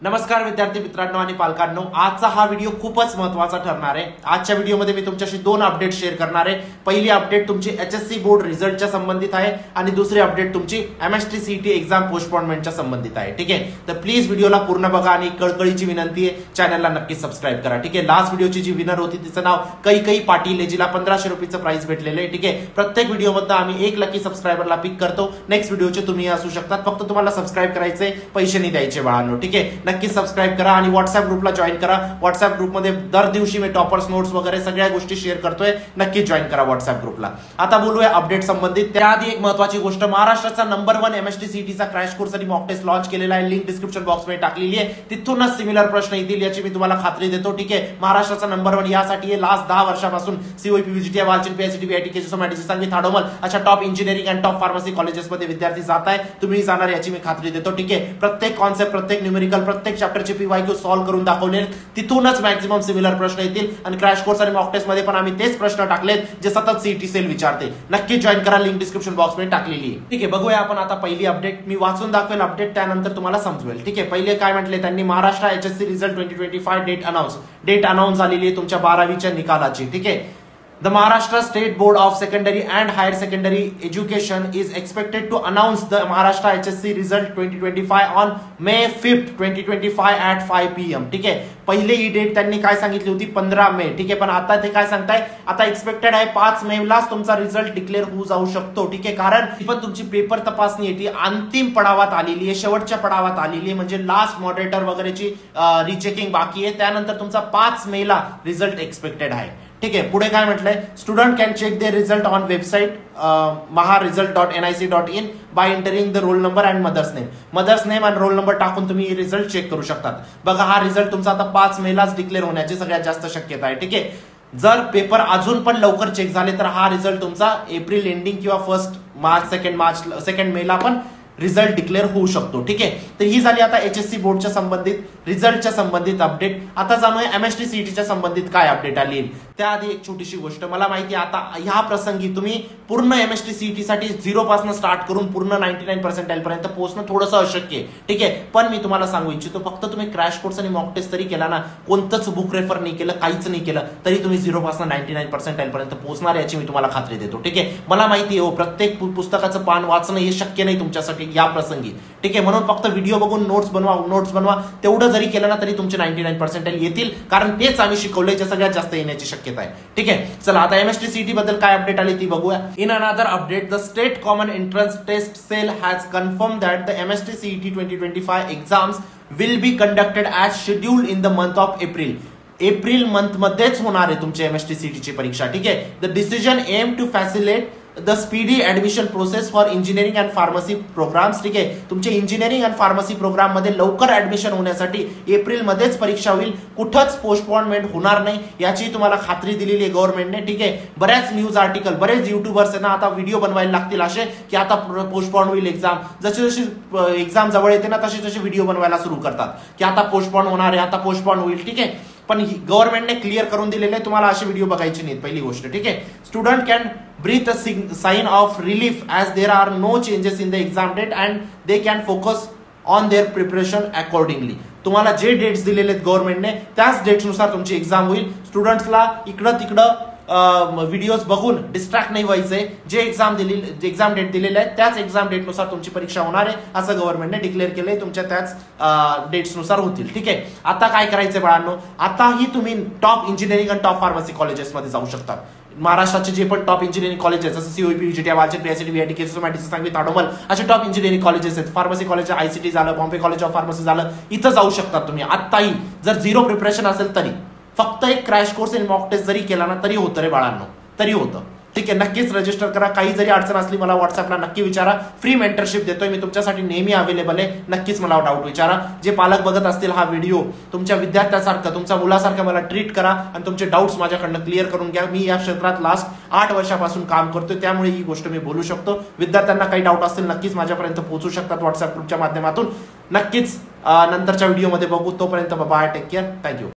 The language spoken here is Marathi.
नमस्कार विद्यार्थी मित्रांनो आणि पालकांनो, आजचा हा व्हिडिओ खूपच महत्त्वाचा ठरणार आहे। आजच्या व्हिडिओमध्ये मी तुमच्याशी दोन अपडेट शेअर करणार आहे। पहिली अपडेट तुमची एचएससी बोर्ड रिझल्टच्या संबंधित आहे आणि दुसरी अपडेट तुमची एमएसटी सीईटी एक्झाम पोस्टपोनमेंटच्या संबंधित आहे। ठीक आहे, तर प्लीज व्हिडिओला पूर्ण बघा आणि कळकळीची विनंती आहे, चॅनलला नक्की सबस्क्राइब करा। ठीक आहे, लास्ट व्हिडिओची जी विनर होती तिचं नाव कैकई पाटील आहे, जिला 1500 रुपयाचं प्राइस भेटलेलं आहे। ठीक आहे, प्रत्येक व्हिडिओमध्ये आम्ही एक लकी सबस्क्रायबरला पिक करतो। नेक्स्ट व्हिडिओचे तुम्ही असू शकतात, फक्त तुम्हाला सबस्क्राइब करायचे, पैसे नाही द्यायचे बाळांनो। ठीक आहे, नक्की सबस्क्राइब करा आणि व्हॉट्सअप ग्रुपला जॉईन करा। व्हॉट्सअप ग्रुपमध्ये दर दिवशी मी टॉपर्स नोट्स वगैरे सगळ्या गोष्टी शेअर करतोय, नक्की जॉईन करा व्हॉट्सअप ग्रुपला। आता बोलूया अपडेट संबंधित। त्याआधी एक महत्त्वाची गोष्ट, महाराष्ट्राचा नंबर 1 एमएसटी सीईटीचा क्रॅश कोर्स आणि मॉक टेस्ट लॉन्च केलेला आहे, लिंक डिस्क्रिप्शन बॉक्समध्ये टाकलेली आहे, तिथूनच सिमिलर प्रश्न येतील याची मी तुम्हाला खात्री देतो। ठीक आहे, महाराष्ट्राचा नंबर 1 यासाठी आहे, लास्ट 10 वर्षापासून COEP, VJTI, Walchand, PICT, BIT, केजीएसओ, Sangli, थाडोमल अशा टॉप इंजिनिअरिंग आणि टॉप फार्मसी कॉलेजेसमध्ये विद्यार्थी जात आहे, तुम्ही जाणार याची मी खात्री देतो। ठीक आहे, प्रत्येक कॉन्सेप्ट, प्रत्येक न्यूमेरिकल, प्रत्येक चॅप्टरचे पीवायक्यू सॉल्व्ह करून दाखवले, तिथूनच मॅक्झिमम सिमिलर प्रश्न येतील आणि क्रॅश कोर्स आणि मॉक टेस्ट मध्ये पण आम्ही तेच प्रश्न टाकलेत जे सतत सीईटी सेल विचारते। नक्की जॉईन करा, लिंक डिस्क्रिप्शन बॉक्स मध्ये टाकलेली आहे। ठीक आहे, बघूया आपण आता पहिली अपडेट। मी वाचून दाखवेल अपडेट, त्यानंतर तुम्हाला समजेल। ठीक आहे, पहिले काय म्हटले त्यांनी, Maharashtra HSC result 2025 date announce झालेली आहे तुमच्या 12वीच्या निकालाची। ठीक आहे, The Maharashtra State Board of Secondary and Higher Secondary Education is expected to announce the Maharashtra HSC result 2025 on May 5th, 2025 at 5 PM. ठीक आहे, पहिले ही डेट त्यांनी काय सांगितली होती, 15 मे। ठीक आहे, पण आता ते काय सांगताय, आता एक्सपेक्टेड आहे 5 मे लाच तुमचा रिझल्ट डिक्लेअर होऊ जाऊ शकतो। ठीक आहे, कारण पण तुमची पेपर तपासणी आहे ती अंतिम पडावात आलेली आहे, शेवटच्या पडावात आलेली आहे, म्हणजे लास्ट मॉडरेटर वगैरेची रिचेकिंग बाकी आहे, त्यानंतर तुमचा 5 मे ला रिझल्ट एक्सपेक्टेड आहे। ठीक आहे, पुढे काय म्हटलंय, student can check their result on website maharesult.nic.in by entering the roll number and mother's name आणि रोल नंबर टाकून तुम्ही रिझल्ट चेक करू शकतात। बघा, हा रिझल्ट तुमचा आता 5 मे लाच डिक्लेअर होण्याची सगळ्यात जास्त शक्यता आहे। ठीक आहे, जर पेपर अजून पण लवकर चेक झाले तर हा रिझल्ट तुमचा एप्रिल एंडिंग किंवा 1 मार्च 2 मे ला पण रिझल्ट डिक्लेअर होऊ शकतो। ठीक आहे, तर ही झाली आता एचएससी बोर्डच्या संबंधित रिझल्टच्या संबंधित अपडेट। आता जाणूया एमएसटी सीईटीच्या संबंधित काय अपडेट आली। त्याआधी एक छोटीशी गोष्ट, मला माहिती आहे आता ह्या प्रसंगी तुम्ही पूर्ण एमएसटी सीईटी साठी 0 पासून स्टार्ट करून पूर्ण 99% पर्यंत पोहोचणं थोडंसं अशक्य आहे। ठीक आहे, पण मी तुम्हाला सांगू इच्छितो, फक्त तुम्ही क्रॅश कोर्स आणि मॉक टेस्ट तरी केला ना, कोणतंच बुक रेफर नाही केलं, काहीच नाही केलं, तरी तुम्ही 0 पासून 99% पर्यंत पोहोचणार याची मी तुम्हाला खात्री देतो। ठीक आहे, मला माहिती आहे प्रत्येक पुस्तकाचं पान वाचणं हे शक्य नाही तुमच्यासाठी या प्रसंगी। ठीक आहे, म्हणून फक्त व्हिडिओ बघून नोट्स बनवा, तेवढं जरी केलं ना तरी तुमचे 99% येतील, कारण तेच आम्ही शिकवलंय जे सगळ्यात जास्त येण्याची शक्यता आहे। ठीक आहे, चला आता एमएसटी सीईटी बद्दल काय अपडेट आली ती बघूया। In another update, the state common entrance test cell has confirm that the MST CET 2025 exams will be conducted as scheduled in the month of April month मध्येच होणार आहे तुमची एमएसटी सीईटीची परीक्षा। ठीक आहे, the decision aim to facilitate the speedy admission process for engineering and pharmacy programmes. ठीक आहे, तुमचे इंजिनिअरिंग अँड फार्मसी प्रोग्राम मध्ये लवकर ऍडमिशन होण्यासाठी एप्रिल मध्येच परीक्षा होईल, कुठंच पोस्टपोनमेंट होणार नाही याची तुम्हाला खात्री दिलेली आहे गव्हर्नमेंटने। ठीक आहे, बऱ्याच न्यूज आर्टिकल, बरेच युट्यूबर्स ना आता व्हिडिओ बनवायला लागतील असे की आता पोस्टपोन होईल एक्झाम, जशी एक्झाम जवळ येते ना तशी व्हिडिओ बनवायला सुरू करतात की आता पोस्टपोन होणार आहे, आता पोस्टपोन होईल। ठीक आहे, पण गव्हर्नमेंटने क्लिअर करून दिलेले आहे, तुम्हाला असे व्हिडिओ बघायचे नाहीत। पहिली गोष्ट, ठीक आहे, student can breathe a sign of relief as there are no changes in the exam date and they can focus on their preparation accordingly. तुम्हाला जे डेट्स दिलेले आहेत गव्हर्नमेंटने त्याच डेट्सनुसार तुमची एक्झाम होईल। स्टुडंट्सला इकडं तिकडं व्हिडिओज बघून डिस्ट्रॅक्ट नाही व्हायचंय, जे एक्झाम डेट दिलेले आहेत त्याच एक्झाम डेटनुसार तुमची परीक्षा होणार आहे असं गव्हर्नमेंटने डिक्लेअर केलंय, तुमच्या त्याच डेट्सनुसार होतील। ठीक आहे, आता काय करायचंय बाळांनो, आताही तुम्ही टॉप इंजिनिअरिंग आणि टॉप फार्मसी कॉलेजेसमध्ये जाऊ शकता। महाराष्ट्राचे जे पण टॉप इंजिनिअरिंग कॉलेजेस जसं COEP, VJTI, Walchand, PICT, BIT, केजीएसओ, Sangli, थाडोमल असे टॉप इंजिनिअरिंग कॉलेजेस आहेत। फार्मसी कॉलेज आयसीटी झालं, बॉम्बे कॉलेज ऑफ फार्मसी झालं, इथं जाऊ शकता तुम्ही आत्ताही, जर 0 प्रिपरेशन असेल तरी। फक्त एक क्रॅश कोर्स आणि मॉक टेस्ट जरी केला ना तरी होतं रे बाळांनो, तरी होतं। ठीक आहे, नक्कीच रजिस्टर करा, काही जरी अडचण असली मला व्हॉट्सअपला नक्की विचारा, फ्री मेंटरशिप देतोय मी तुमच्यासाठी, नेहमी अवेलेबल आहे, नक्कीच मला डाऊट विचारा। जे पालक बघत असतील हा व्हिडिओ, तुमच्या विद्यार्थ्यासारखं, तुमच्या मुलासारखं मला ट्रीट करा आणि तुमचे डाऊट्स माझ्याकडनं क्लिअर करून घ्या। मी या क्षेत्रात लास्ट 8 वर्षापासून काम करतोय, त्यामुळे ही गोष्ट मी बोलू शकतो। विद्यार्थ्यांना काही डाऊट असतील नक्कीच माझ्यापर्यंत पोहोचू शकतात व्हॉट्सअप ग्रुपच्या माध्यमातून। नक्कीच नंतरच्या व्हिडिओमध्ये बघू, तोपर्यंत बाय, टेक केअर, थँक्यू।